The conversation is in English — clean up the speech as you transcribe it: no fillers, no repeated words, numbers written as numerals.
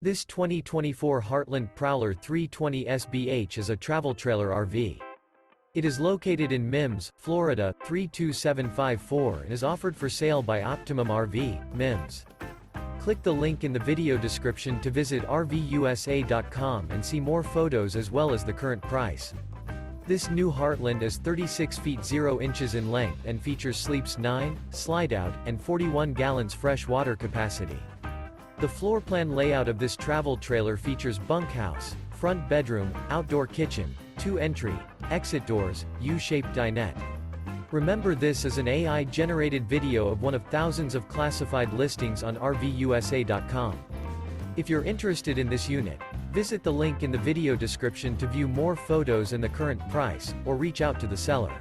This 2024 Heartland Prowler 320 SBH is a travel trailer RV. It is located in Mims, Florida, 32754 and is offered for sale by Optimum RV, Mims. Click the link in the video description to visit RVUSA.com and see more photos as well as the current price. This new Heartland is 36 feet 0 inches in length and features sleeps 9, Slideout, and 41 gallons fresh water capacity. The floor plan layout of this travel trailer features bunkhouse, front bedroom, outdoor kitchen, 2 entry, exit doors, U-shaped dinette. Remember, this is an AI-generated video of one of thousands of classified listings on RVUSA.com. If you're interested in this unit, visit the link in the video description to view more photos and the current price, or reach out to the seller.